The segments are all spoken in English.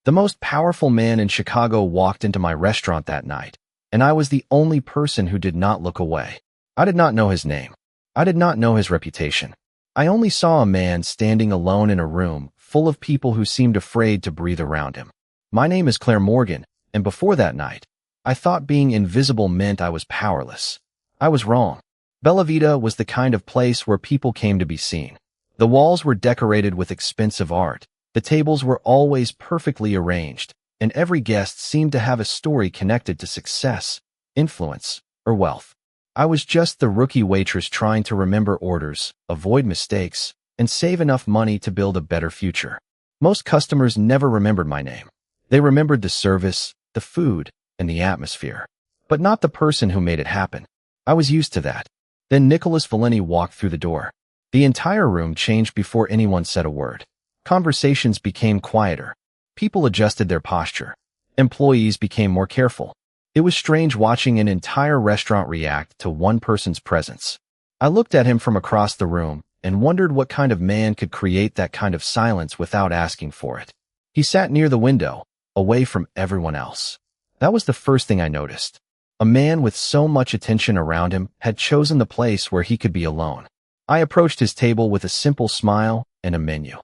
The most powerful man in Chicago walked into my restaurant that night, and I was the only person who did not look away. I did not know his name. I did not know his reputation. I only saw a man standing alone in a room full of people who seemed afraid to breathe around him. My name is Claire Morgan, and before that night, I thought being invisible meant I was powerless. I was wrong. Bella Vita was the kind of place where people came to be seen. The walls were decorated with expensive art. The tables were always perfectly arranged, and every guest seemed to have a story connected to success, influence, or wealth. I was just the rookie waitress trying to remember orders, avoid mistakes, and save enough money to build a better future. Most customers never remembered my name. They remembered the service, the food, and the atmosphere, but not the person who made it happen. I was used to that. Then Nicholas Valeni walked through the door. The entire room changed before anyone said a word. Conversations became quieter. People adjusted their posture. Employees became more careful. It was strange watching an entire restaurant react to one person's presence. I looked at him from across the room and wondered what kind of man could create that kind of silence without asking for it. He sat near the window, away from everyone else. That was the first thing I noticed. A man with so much attention around him had chosen the place where he could be alone. I approached his table with a simple smile and a menu.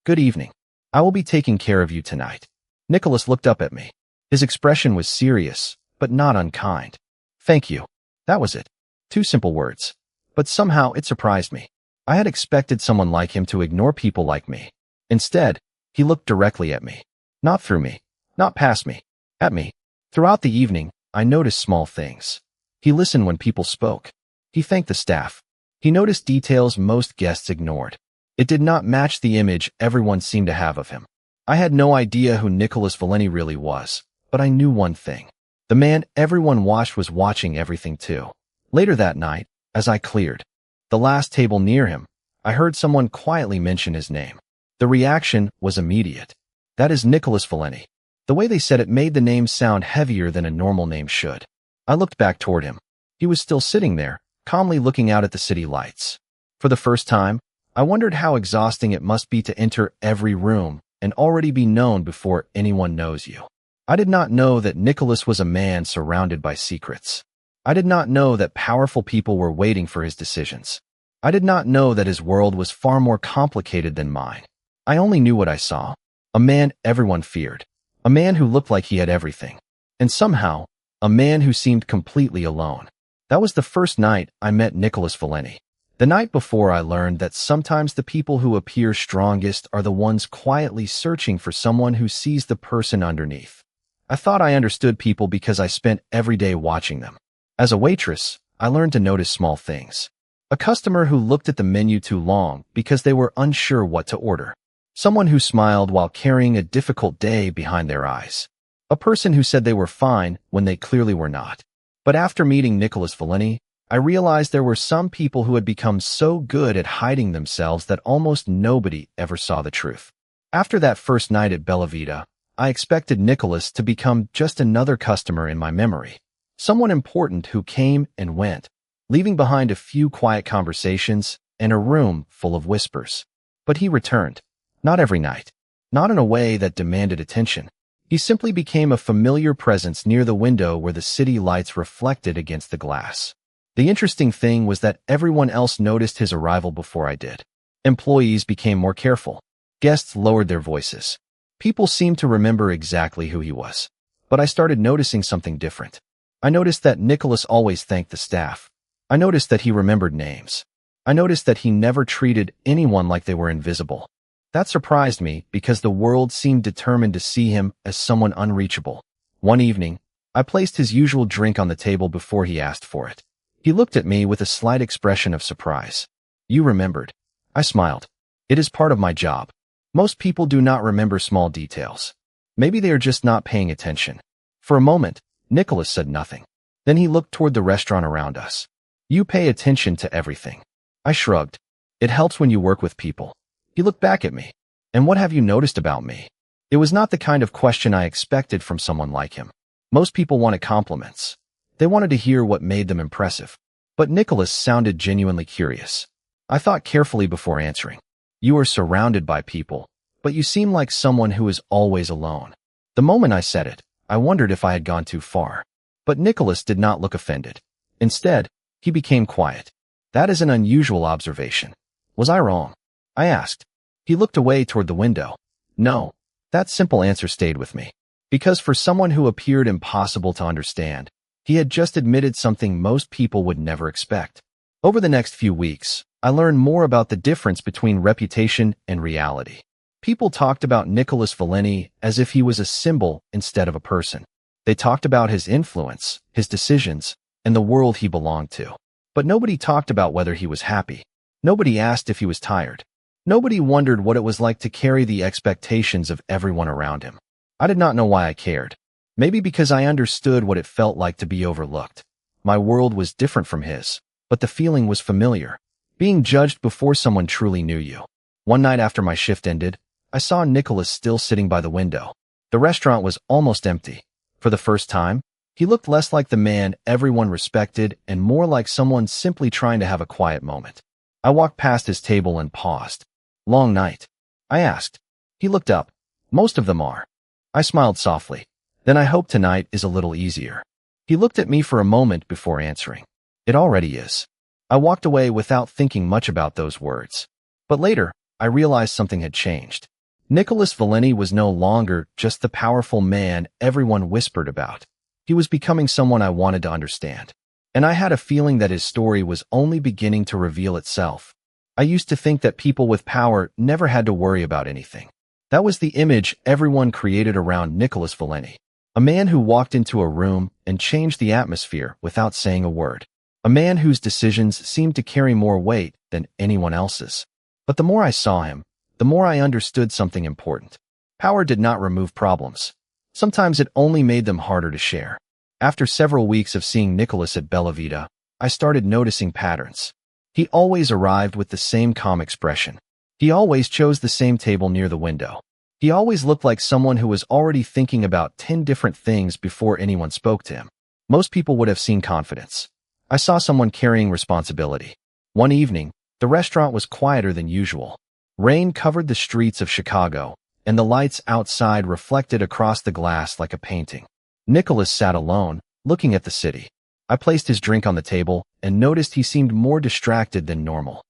"Good evening. I will be taking care of you tonight." Nicholas looked up at me. His expression was serious, but not unkind. "Thank you." That was it. 2 simple words. But somehow it surprised me. I had expected someone like him to ignore people like me. Instead, he looked directly at me. Not through me. Not past me. At me. Throughout the evening, I noticed small things. He listened when people spoke. He thanked the staff. He noticed details most guests ignored. It did not match the image everyone seemed to have of him. I had no idea who Nicholas Valeni really was, but I knew one thing. The man everyone watched was watching everything too. Later that night, as I cleared the last table near him, I heard someone quietly mention his name. The reaction was immediate. "That is Nicholas Valeni." The way they said it made the name sound heavier than a normal name should. I looked back toward him. He was still sitting there, calmly looking out at the city lights. For the first time, I wondered how exhausting it must be to enter every room and already be known before anyone knows you. I did not know that Nicholas was a man surrounded by secrets. I did not know that powerful people were waiting for his decisions. I did not know that his world was far more complicated than mine. I only knew what I saw. A man everyone feared. A man who looked like he had everything. And somehow, a man who seemed completely alone. That was the first night I met Nicholas Valeni. The night before, I learned that sometimes the people who appear strongest are the ones quietly searching for someone who sees the person underneath. I thought I understood people because I spent every day watching them. As a waitress, I learned to notice small things. A customer who looked at the menu too long because they were unsure what to order. Someone who smiled while carrying a difficult day behind their eyes. A person who said they were fine when they clearly were not. But after meeting Nicholas Valeni, I realized there were some people who had become so good at hiding themselves that almost nobody ever saw the truth. After that first night at Bella Vita, I expected Nicholas to become just another customer in my memory. Someone important who came and went, leaving behind a few quiet conversations and a room full of whispers. But he returned. Not every night. Not in a way that demanded attention. He simply became a familiar presence near the window where the city lights reflected against the glass. The interesting thing was that everyone else noticed his arrival before I did. Employees became more careful. Guests lowered their voices. People seemed to remember exactly who he was. But I started noticing something different. I noticed that Nicholas always thanked the staff. I noticed that he remembered names. I noticed that he never treated anyone like they were invisible. That surprised me because the world seemed determined to see him as someone unreachable. One evening, I placed his usual drink on the table before he asked for it. He looked at me with a slight expression of surprise. "You remembered." I smiled. "It is part of my job. Most people do not remember small details. Maybe they are just not paying attention." For a moment, Nicholas said nothing. Then he looked toward the restaurant around us. "You pay attention to everything." I shrugged. "It helps when you work with people." He looked back at me. "And what have you noticed about me?" It was not the kind of question I expected from someone like him. Most people wanted compliments. They wanted to hear what made them impressive. But Nicholas sounded genuinely curious. I thought carefully before answering. "You are surrounded by people. but you seem like someone who is always alone." The moment I said it, I wondered if I had gone too far. But Nicholas did not look offended. Instead, he became quiet. "That is an unusual observation. Was I wrong?" I asked. He looked away toward the window. "No." That simple answer stayed with me. Because for someone who appeared impossible to understand, he had just admitted something most people would never expect. Over the next few weeks, I learned more about the difference between reputation and reality. People talked about Nicholas Valeni as if he was a symbol instead of a person. They talked about his influence, his decisions, and the world he belonged to. But nobody talked about whether he was happy. Nobody asked if he was tired. Nobody wondered what it was like to carry the expectations of everyone around him. I did not know why I cared. Maybe because I understood what it felt like to be overlooked. My world was different from his, but the feeling was familiar. Being judged before someone truly knew you. One night after my shift ended, I saw Nicholas still sitting by the window. The restaurant was almost empty. For the first time, he looked less like the man everyone respected and more like someone simply trying to have a quiet moment. I walked past his table and paused. "Long night?" I asked. He looked up. "Most of them are." I smiled softly. "Then I hope tonight is a little easier." He looked at me for a moment before answering. "It already is." I walked away without thinking much about those words. But later, I realized something had changed. Nicholas Valeni was no longer just the powerful man everyone whispered about. He was becoming someone I wanted to understand. And I had a feeling that his story was only beginning to reveal itself. I used to think that people with power never had to worry about anything. That was the image everyone created around Nicholas Valeni. A man who walked into a room and changed the atmosphere without saying a word. A man whose decisions seemed to carry more weight than anyone else's. But the more I saw him, the more I understood something important. Power did not remove problems. Sometimes it only made them harder to share. After several weeks of seeing Nicholas at Bella Vita, I started noticing patterns. He always arrived with the same calm expression. He always chose the same table near the window. He always looked like someone who was already thinking about 10 different things before anyone spoke to him. Most people would have seen confidence. I saw someone carrying responsibility. One evening, the restaurant was quieter than usual. Rain covered the streets of Chicago, and the lights outside reflected across the glass like a painting. Nicholas sat alone, looking at the city. I placed his drink on the table and noticed he seemed more distracted than normal.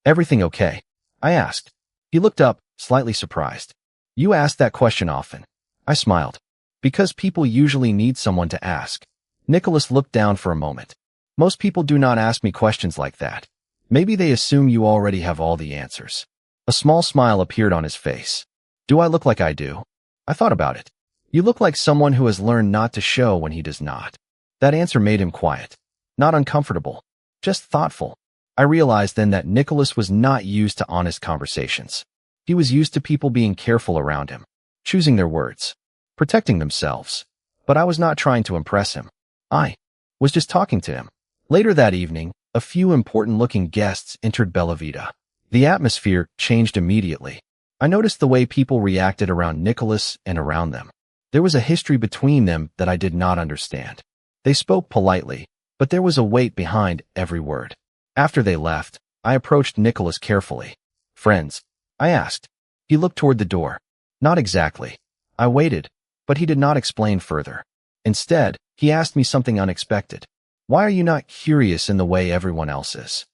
"Everything okay?" I asked. He looked up, slightly surprised. "You ask that question often." I smiled. "Because people usually need someone to ask." Nicholas looked down for a moment. "Most people do not ask me questions like that. Maybe they assume you already have all the answers." A small smile appeared on his face. "Do I look like I do?" I thought about it. "You look like someone who has learned not to show when he does not." That answer made him quiet. Not uncomfortable, just thoughtful. I realized then that Nicholas was not used to honest conversations. He was used to people being careful around him, choosing their words, protecting themselves. But I was not trying to impress him. I was just talking to him. Later that evening, a few important-looking guests entered Bella Vita. The atmosphere changed immediately. I noticed the way people reacted around Nicholas and around them. There was a history between them that I did not understand. They spoke politely, but there was a weight behind every word. After they left, I approached Nicholas carefully. "Friends?" I asked. He looked toward the door. "Not exactly." I waited, but he did not explain further. Instead, he asked me something unexpected. "Why are you not curious in the way everyone else is?"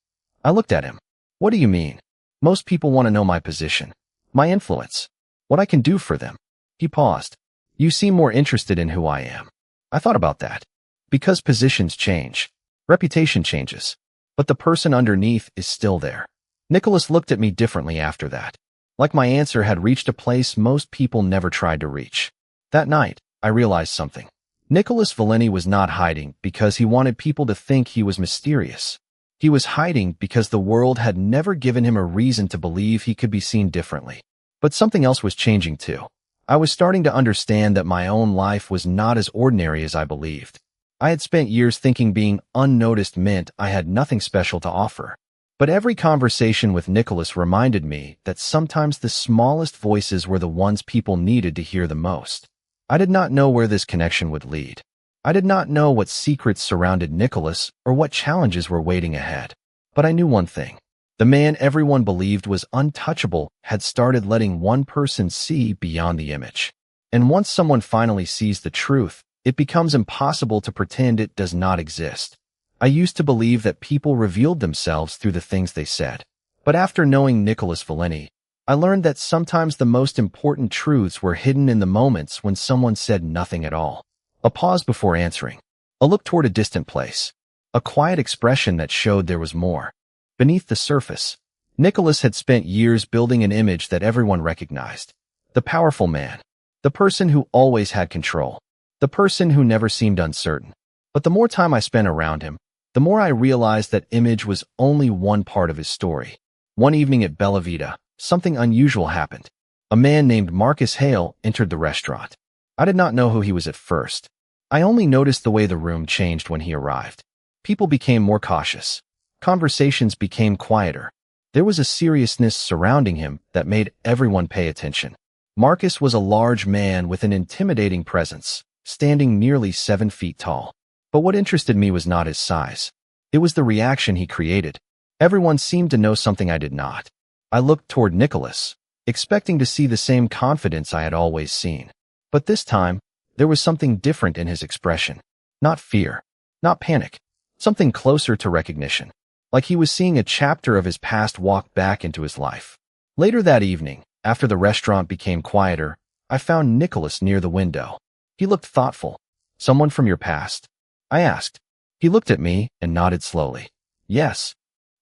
I looked at him. "What do you mean?" "Most people want to know my position, my influence, what I can do for them." He paused. "You seem more interested in who I am." I thought about that. Because positions change, reputation changes, but the person underneath is still there. Nicholas looked at me differently after that. Like my answer had reached a place most people never tried to reach. That night, I realized something. Nicholas Valeni was not hiding because he wanted people to think he was mysterious. He was hiding because the world had never given him a reason to believe he could be seen differently. But something else was changing too. I was starting to understand that my own life was not as ordinary as I believed. I had spent years thinking being unnoticed meant I had nothing special to offer. But every conversation with Nicholas reminded me that sometimes the smallest voices were the ones people needed to hear the most. I did not know where this connection would lead. I did not know what secrets surrounded Nicholas or what challenges were waiting ahead. But I knew one thing. The man everyone believed was untouchable had started letting one person see beyond the image. And once someone finally sees the truth, it becomes impossible to pretend it does not exist. I used to believe that people revealed themselves through the things they said. But after knowing Nicholas Valenti, I learned that sometimes the most important truths were hidden in the moments when someone said nothing at all. A pause before answering. A look toward a distant place. A quiet expression that showed there was more. Beneath the surface, Nicholas had spent years building an image that everyone recognized. The powerful man. The person who always had control. The person who never seemed uncertain. But the more time I spent around him, the more I realized that image was only one part of his story. One evening at Bella Vita, something unusual happened. A man named Marcus Hale entered the restaurant. I did not know who he was at first. I only noticed the way the room changed when he arrived. People became more cautious. Conversations became quieter. There was a seriousness surrounding him that made everyone pay attention. Marcus was a large man with an intimidating presence, standing nearly 7 feet tall. But what interested me was not his size. It was the reaction he created. Everyone seemed to know something I did not. I looked toward Nicholas, expecting to see the same confidence I had always seen. But this time, there was something different in his expression. Not fear, not panic, something closer to recognition. Like he was seeing a chapter of his past walk back into his life. Later that evening, after the restaurant became quieter, I found Nicholas near the window. He looked thoughtful. Someone from your past? I asked. He looked at me and nodded slowly. Yes.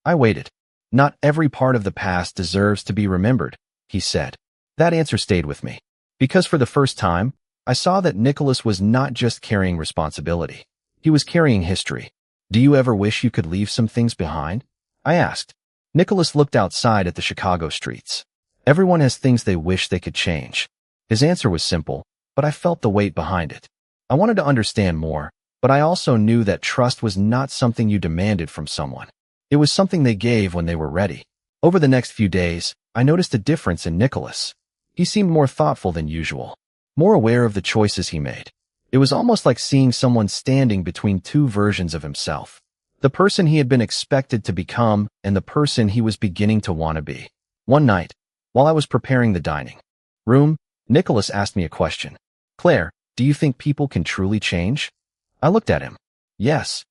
I waited. Not every part of the past deserves to be remembered, he said. That answer stayed with me. Because for the first time, I saw that Nicholas was not just carrying responsibility. He was carrying history. Do you ever wish you could leave some things behind? I asked. Nicholas looked outside at the Chicago streets. Everyone has things they wish they could change. His answer was simple, but I felt the weight behind it. I wanted to understand more, but I also knew that trust was not something you demanded from someone. It was something they gave when they were ready. Over the next few days, I noticed a difference in Nicholas. He seemed more thoughtful than usual, more aware of the choices he made. It was almost like seeing someone standing between two versions of himself. The person he had been expected to become and the person he was beginning to want to be. One night, while I was preparing the dining room, Nicholas asked me a question. Claire, do you think people can truly change? I looked at him. Yes.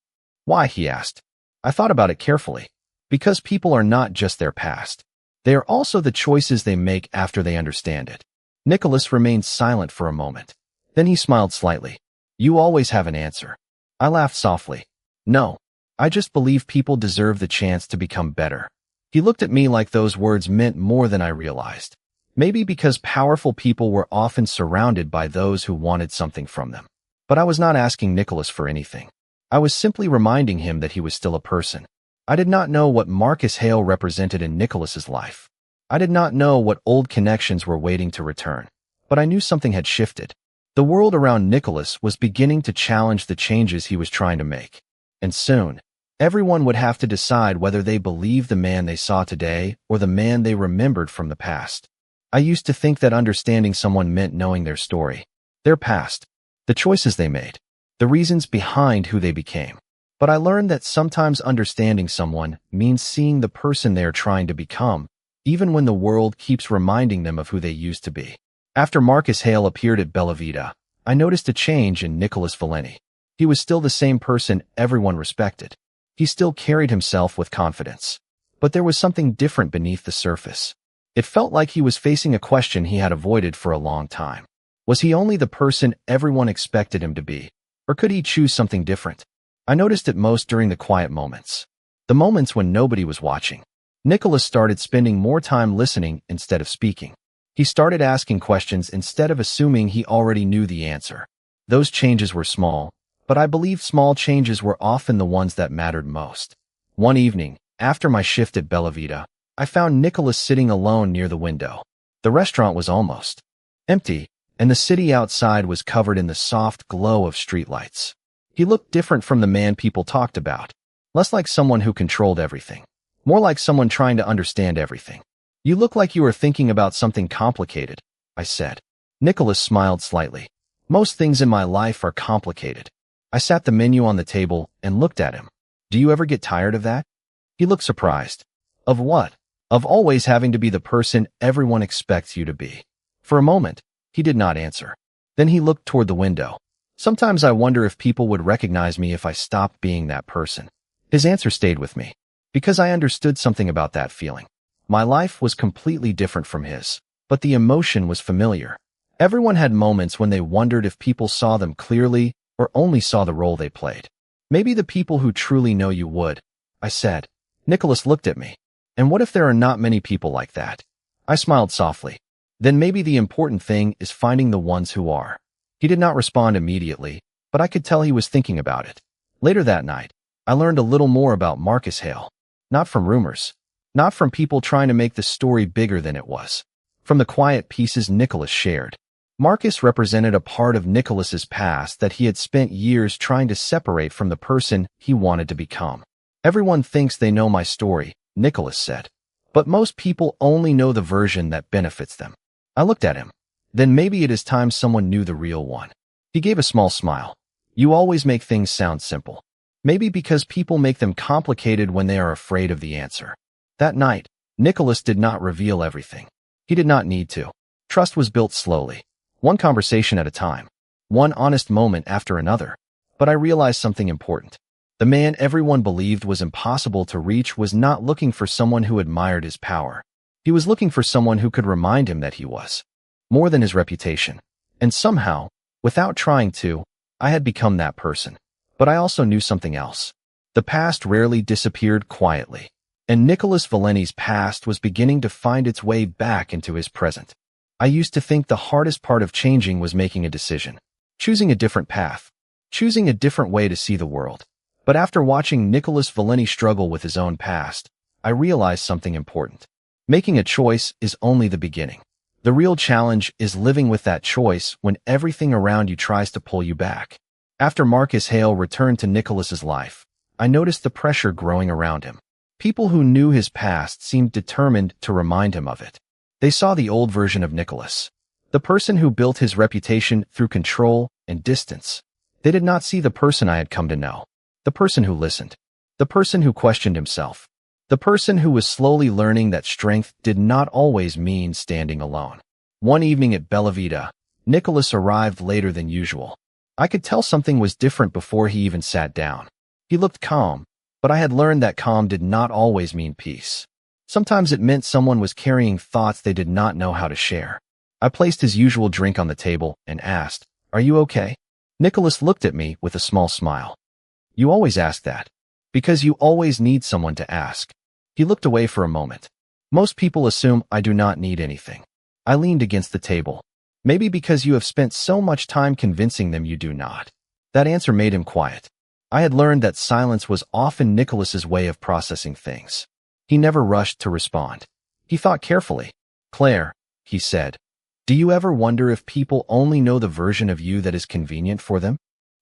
Why, he asked. I thought about it carefully. Because people are not just their past. They are also the choices they make after they understand it. Nicholas remained silent for a moment. Then he smiled slightly. You always have an answer. I laughed softly. No, I just believe people deserve the chance to become better. He looked at me like those words meant more than I realized. Maybe because powerful people were often surrounded by those who wanted something from them. But I was not asking Nicholas for anything. I was simply reminding him that he was still a person. I did not know what Marcus Hale represented in Nicholas's life. I did not know what old connections were waiting to return. But I knew something had shifted. The world around Nicholas was beginning to challenge the changes he was trying to make. And soon, everyone would have to decide whether they believed the man they saw today or the man they remembered from the past. I used to think that understanding someone meant knowing their story, their past, the choices they made, the reasons behind who they became. But I learned that sometimes understanding someone means seeing the person they are trying to become, even when the world keeps reminding them of who they used to be. After Marcus Hale appeared at Bella Vita, I noticed a change in Nicholas Valenti. He was still the same person everyone respected. He still carried himself with confidence. But there was something different beneath the surface. It felt like he was facing a question he had avoided for a long time. Was he only the person everyone expected him to be, or could he choose something different? I noticed it most during the quiet moments. The moments when nobody was watching. Nicholas started spending more time listening instead of speaking. He started asking questions instead of assuming he already knew the answer. Those changes were small, but I believe small changes were often the ones that mattered most. One evening, after my shift at Bella Vita, I found Nicholas sitting alone near the window. The restaurant was almost empty, and the city outside was covered in the soft glow of streetlights. He looked different from the man people talked about, less like someone who controlled everything, more like someone trying to understand everything. You look like you were thinking about something complicated, I said. Nicholas smiled slightly. Most things in my life are complicated. I sat the menu on the table and looked at him. Do you ever get tired of that? He looked surprised. Of what? Of always having to be the person everyone expects you to be. For a moment, he did not answer. Then he looked toward the window. Sometimes I wonder if people would recognize me if I stopped being that person. His answer stayed with me, because I understood something about that feeling. My life was completely different from his, but the emotion was familiar. Everyone had moments when they wondered if people saw them clearly or only saw the role they played. Maybe the people who truly know you would, I said. Nicholas looked at me. And what if there are not many people like that? I smiled softly. Then maybe the important thing is finding the ones who are. He did not respond immediately, but I could tell he was thinking about it. Later that night, I learned a little more about Marcus Hale. Not from rumors. Not from people trying to make the story bigger than it was. From the quiet pieces Nicholas shared. Marcus represented a part of Nicholas's past that he had spent years trying to separate from the person he wanted to become. Everyone thinks they know my story, Nicholas said. But most people only know the version that benefits them. I looked at him. Then maybe it is time someone knew the real one. He gave a small smile. You always make things sound simple. Maybe because people make them complicated when they are afraid of the answer. That night, Nicholas did not reveal everything. He did not need to. Trust was built slowly. One conversation at a time. One honest moment after another. But I realized something important. The man everyone believed was impossible to reach was not looking for someone who admired his power. He was looking for someone who could remind him that he was more than his reputation. And somehow, without trying to, I had become that person. But I also knew something else. The past rarely disappeared quietly. And Nicholas Valenti's past was beginning to find its way back into his present. I used to think the hardest part of changing was making a decision. Choosing a different path. Choosing a different way to see the world. But after watching Nicholas Valenti struggle with his own past, I realized something important. Making a choice is only the beginning. The real challenge is living with that choice when everything around you tries to pull you back. After Marcus Hale returned to Nicholas's life, I noticed the pressure growing around him. People who knew his past seemed determined to remind him of it. They saw the old version of Nicholas, the person who built his reputation through control and distance. They did not see the person I had come to know, the person who listened, the person who questioned himself, the person who was slowly learning that strength did not always mean standing alone. One evening at Bella Vita, Nicholas arrived later than usual. I could tell something was different before he even sat down. He looked calm, but I had learned that calm did not always mean peace. Sometimes it meant someone was carrying thoughts they did not know how to share. I placed his usual drink on the table and asked, "Are you okay?" Nicholas looked at me with a small smile. "You always ask that. Because you always need someone to ask." He looked away for a moment. "Most people assume I do not need anything." I leaned against the table. "Maybe because you have spent so much time convincing them you do not." That answer made him quiet. I had learned that silence was often Nicholas's way of processing things. He never rushed to respond. He thought carefully. "Claire," he said, "do you ever wonder if people only know the version of you that is convenient for them?"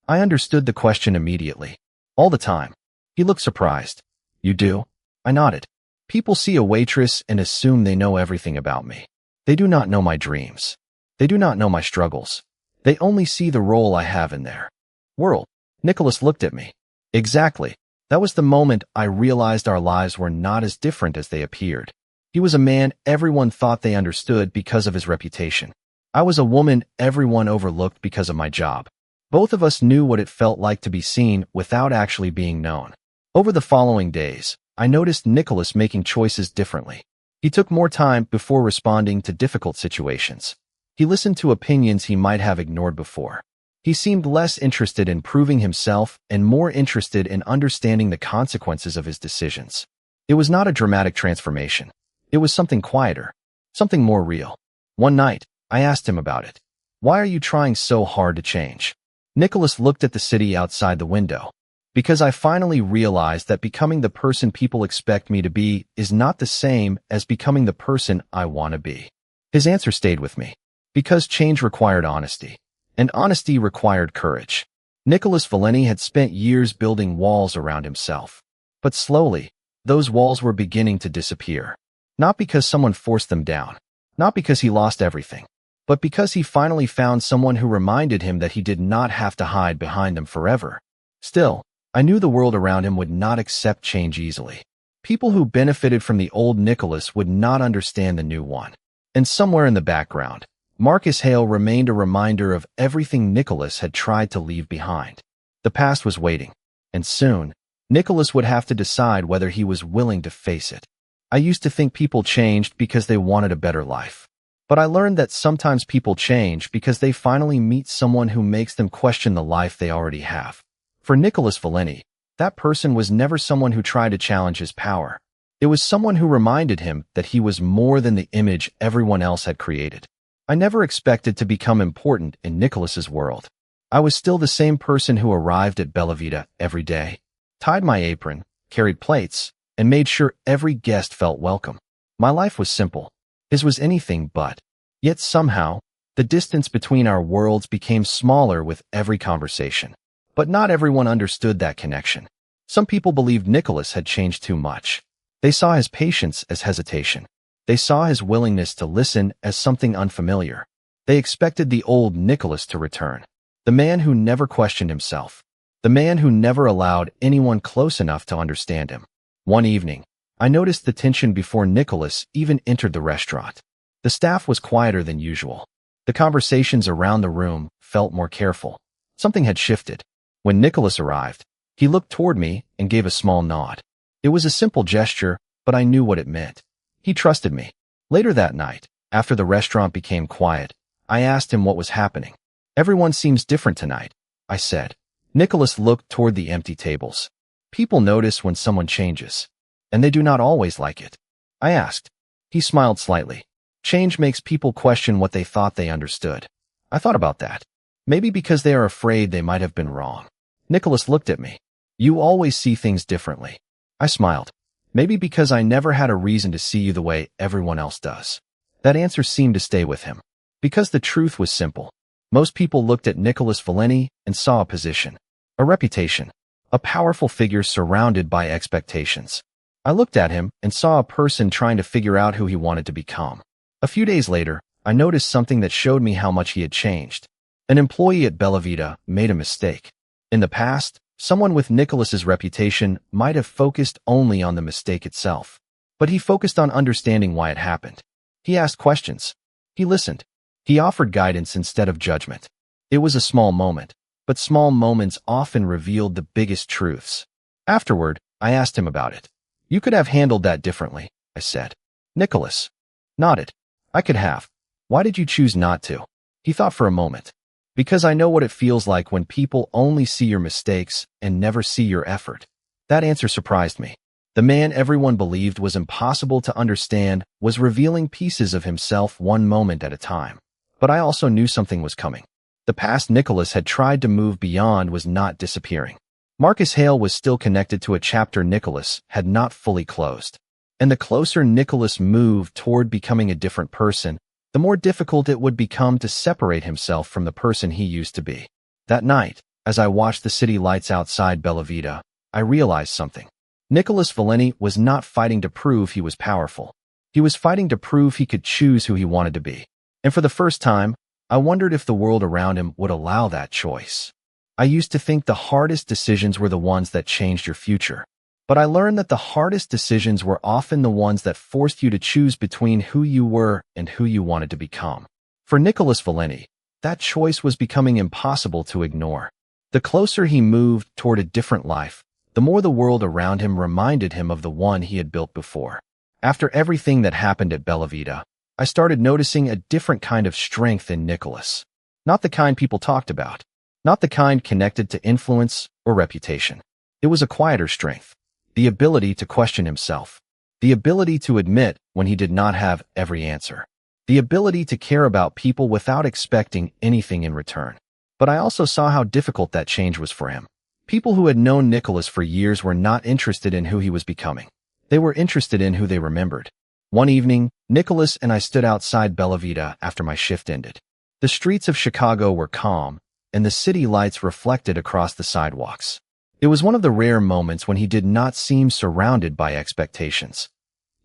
I understood the question immediately. "All the time." He looked surprised. "You do?" I nodded. People see a waitress and assume they know everything about me. They do not know my dreams. They do not know my struggles. They only see the role I have in their world. Nicholas looked at me. Exactly. That was the moment I realized our lives were not as different as they appeared. He was a man everyone thought they understood because of his reputation. I was a woman everyone overlooked because of my job. Both of us knew what it felt like to be seen without actually being known. Over the following days, I noticed Nicholas making choices differently. He took more time before responding to difficult situations. He listened to opinions he might have ignored before. He seemed less interested in proving himself and more interested in understanding the consequences of his decisions. It was not a dramatic transformation. It was something quieter, something more real. One night, I asked him about it. "Why are you trying so hard to change?" Nicholas looked at the city outside the window. "Because I finally realized that becoming the person people expect me to be is not the same as becoming the person I want to be." His answer stayed with me. Because change required honesty. And honesty required courage. Nicholas Valenti had spent years building walls around himself. But slowly, those walls were beginning to disappear. Not because someone forced them down. Not because he lost everything. But because he finally found someone who reminded him that he did not have to hide behind them forever. Still, I knew the world around him would not accept change easily. People who benefited from the old Nicholas would not understand the new one. And somewhere in the background, Marcus Hale remained a reminder of everything Nicholas had tried to leave behind. The past was waiting, and soon, Nicholas would have to decide whether he was willing to face it. I used to think people changed because they wanted a better life. But I learned that sometimes people change because they finally meet someone who makes them question the life they already have. For Nicholas Valenti, that person was never someone who tried to challenge his power. It was someone who reminded him that he was more than the image everyone else had created. I never expected to become important in Nicholas's world. I was still the same person who arrived at Bella Vita every day, tied my apron, carried plates, and made sure every guest felt welcome. My life was simple. His was anything but. Yet somehow, the distance between our worlds became smaller with every conversation. But not everyone understood that connection. Some people believed Nicholas had changed too much. They saw his patience as hesitation. They saw his willingness to listen as something unfamiliar. They expected the old Nicholas to return. The man who never questioned himself. The man who never allowed anyone close enough to understand him. One evening, I noticed the tension before Nicholas even entered the restaurant. The staff was quieter than usual. The conversations around the room felt more careful. Something had shifted. When Nicholas arrived, he looked toward me and gave a small nod. It was a simple gesture, but I knew what it meant. He trusted me. Later that night, after the restaurant became quiet, I asked him what was happening. "Everyone seems different tonight," I said. Nicholas looked toward the empty tables. "People notice when someone changes, and they do not always like it." I asked. He smiled slightly. "Change makes people question what they thought they understood." I thought about that. Maybe because they are afraid they might have been wrong. Nicholas looked at me. "You always see things differently." I smiled. "Maybe because I never had a reason to see you the way everyone else does." That answer seemed to stay with him. Because the truth was simple. Most people looked at Nicholas Valenti and saw a position, a reputation, a powerful figure surrounded by expectations. I looked at him and saw a person trying to figure out who he wanted to become. A few days later, I noticed something that showed me how much he had changed. An employee at Bella Vita made a mistake. In the past, someone with Nicholas's reputation might have focused only on the mistake itself. But he focused on understanding why it happened. He asked questions. He listened. He offered guidance instead of judgment. It was a small moment, but small moments often revealed the biggest truths. Afterward, I asked him about it. "You could have handled that differently," I said. Nicholas nodded. "I could have. Why did you choose not to?" He thought for a moment. "Because I know what it feels like when people only see your mistakes and never see your effort." That answer surprised me. The man everyone believed was impossible to understand was revealing pieces of himself one moment at a time. But I also knew something was coming. The past Nicholas had tried to move beyond was not disappearing. Marcus Hale was still connected to a chapter Nicholas had not fully closed. And the closer Nicholas moved toward becoming a different person, the more difficult it would become to separate himself from the person he used to be. That night, as I watched the city lights outside Bella Vita, I realized something. Nicholas Valenti was not fighting to prove he was powerful. He was fighting to prove he could choose who he wanted to be. And for the first time, I wondered if the world around him would allow that choice. I used to think the hardest decisions were the ones that changed your future. But I learned that the hardest decisions were often the ones that forced you to choose between who you were and who you wanted to become. For Nicholas Valenti, that choice was becoming impossible to ignore. The closer he moved toward a different life, the more the world around him reminded him of the one he had built before. After everything that happened at Bella Vita, I started noticing a different kind of strength in Nicholas. Not the kind people talked about. Not the kind connected to influence or reputation. It was a quieter strength. The ability to question himself. The ability to admit when he did not have every answer. The ability to care about people without expecting anything in return. But I also saw how difficult that change was for him. People who had known Nicholas for years were not interested in who he was becoming. They were interested in who they remembered. One evening, Nicholas and I stood outside Bella Vita after my shift ended. The streets of Chicago were calm, and the city lights reflected across the sidewalks. It was one of the rare moments when he did not seem surrounded by expectations.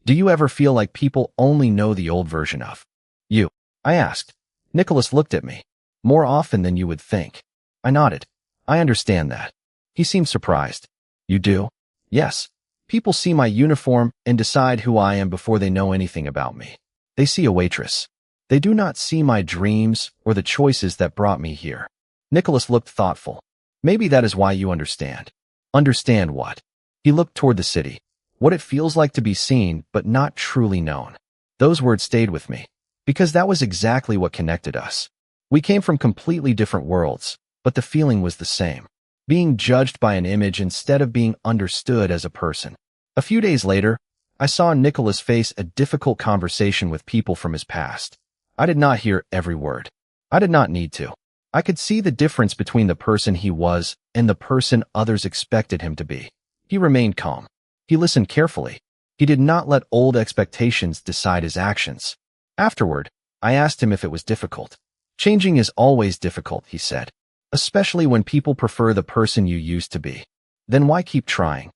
"Do you ever feel like people only know the old version of you?" I asked. Nicholas looked at me. "More often than you would think." I nodded. "I understand that." He seemed surprised. "You do?" "Yes. People see my uniform and decide who I am before they know anything about me. They see a waitress. They do not see my dreams or the choices that brought me here. Nicholas looked thoughtful. Maybe that is why you understand. Understand what? He looked toward the city. What it feels like to be seen, but not truly known. Those words stayed with me, because that was exactly what connected us. We came from completely different worlds, but the feeling was the same. Being judged by an image instead of being understood as a person. A few days later, I saw Nicholas face a difficult conversation with people from his past. I did not hear every word. I did not need to. I could see the difference between the person he was and the person others expected him to be. He remained calm. He listened carefully. He did not let old expectations decide his actions. Afterward, I asked him if it was difficult. Changing is always difficult, he said. Especially when people prefer the person you used to be. Then why keep trying?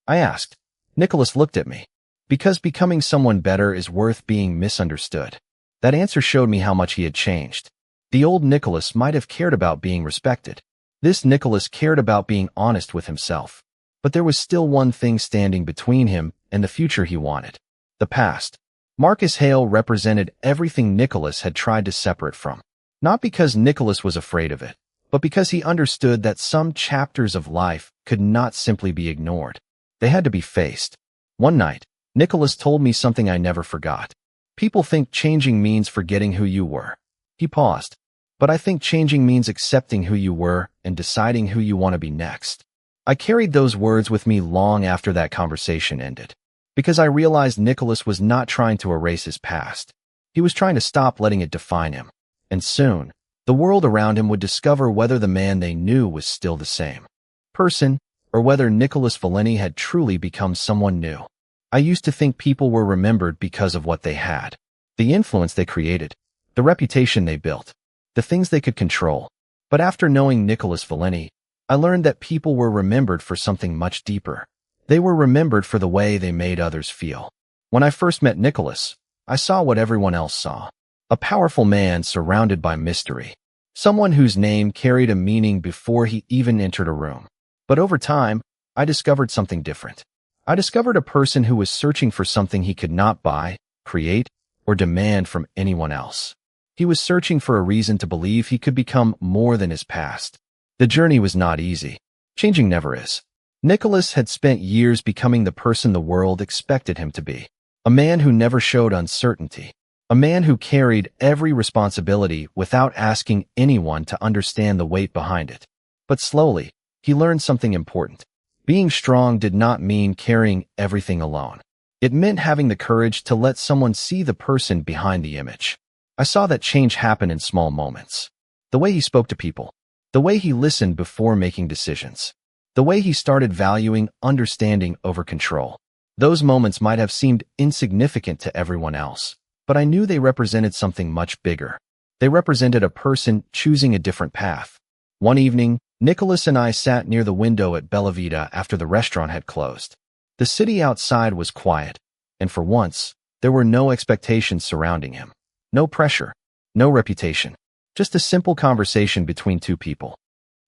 I asked. Nicholas looked at me. Because becoming someone better is worth being misunderstood. That answer showed me how much he had changed. The old Nicholas might have cared about being respected. This Nicholas cared about being honest with himself. But there was still one thing standing between him and the future he wanted. The past. Marcus Hale represented everything Nicholas had tried to separate from. Not because Nicholas was afraid of it, but because he understood that some chapters of life could not simply be ignored. They had to be faced. One night, Nicholas told me something I never forgot. People think changing means forgetting who you were. He paused. But I think changing means accepting who you were and deciding who you want to be next. I carried those words with me long after that conversation ended, because I realized Nicholas was not trying to erase his past. He was trying to stop letting it define him. And soon, the world around him would discover whether the man they knew was still the same person, or whether Nicholas Valeni had truly become someone new. I used to think people were remembered because of what they had, the influence they created, the reputation they built, the things they could control. But after knowing Nicholas Valeni, I learned that people were remembered for something much deeper. They were remembered for the way they made others feel. When I first met Nicholas, I saw what everyone else saw. A powerful man surrounded by mystery. Someone whose name carried a meaning before he even entered a room. But over time, I discovered something different. I discovered a person who was searching for something he could not buy, create, or demand from anyone else. He was searching for a reason to believe he could become more than his past. The journey was not easy. Changing never is. Nicholas had spent years becoming the person the world expected him to be. A man who never showed uncertainty. A man who carried every responsibility without asking anyone to understand the weight behind it. But slowly, he learned something important. Being strong did not mean carrying everything alone. It meant having the courage to let someone see the person behind the image. I saw that change happen in small moments. The way he spoke to people. The way he listened before making decisions. The way he started valuing understanding over control. Those moments might have seemed insignificant to everyone else, but I knew they represented something much bigger. They represented a person choosing a different path. One evening, Nicholas and I sat near the window at Bella Vita after the restaurant had closed. The city outside was quiet, and for once, there were no expectations surrounding him. No pressure, no reputation. Just a simple conversation between two people.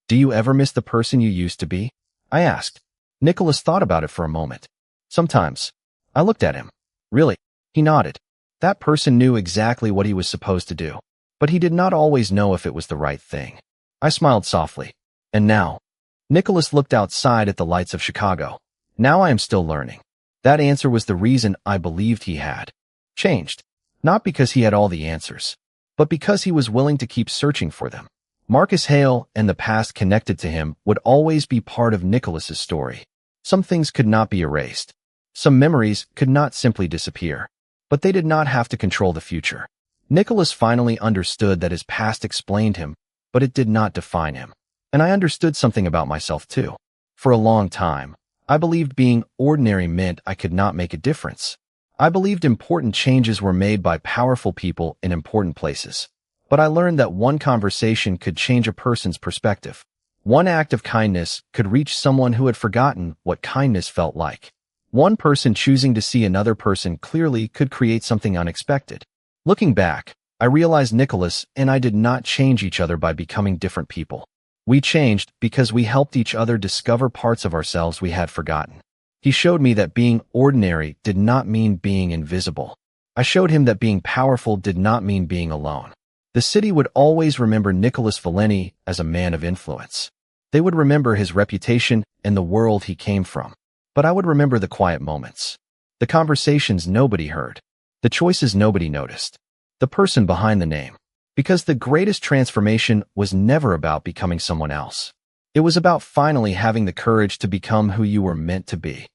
Do you ever miss the person you used to be? I asked. Nicholas thought about it for a moment. Sometimes. I looked at him. Really? He nodded. That person knew exactly what he was supposed to do, but he did not always know if it was the right thing. I smiled softly. And now? Nicholas looked outside at the lights of Chicago. Now I am still learning. That answer was the reason I believed he had changed. Not because he had all the answers, but because he was willing to keep searching for them. Marcus Hale and the past connected to him would always be part of Nicholas's story. Some things could not be erased. Some memories could not simply disappear. But they did not have to control the future. Nicholas finally understood that his past explained him, but it did not define him. And I understood something about myself too. For a long time, I believed being ordinary meant I could not make a difference. I believed important changes were made by powerful people in important places. But I learned that one conversation could change a person's perspective. One act of kindness could reach someone who had forgotten what kindness felt like. One person choosing to see another person clearly could create something unexpected. Looking back, I realized Nicholas and I did not change each other by becoming different people. We changed because we helped each other discover parts of ourselves we had forgotten. He showed me that being ordinary did not mean being invisible. I showed him that being powerful did not mean being alone. The city would always remember Nicholas Valeni as a man of influence. They would remember his reputation and the world he came from. But I would remember the quiet moments, the conversations nobody heard, the choices nobody noticed, the person behind the name. Because the greatest transformation was never about becoming someone else. It was about finally having the courage to become who you were meant to be.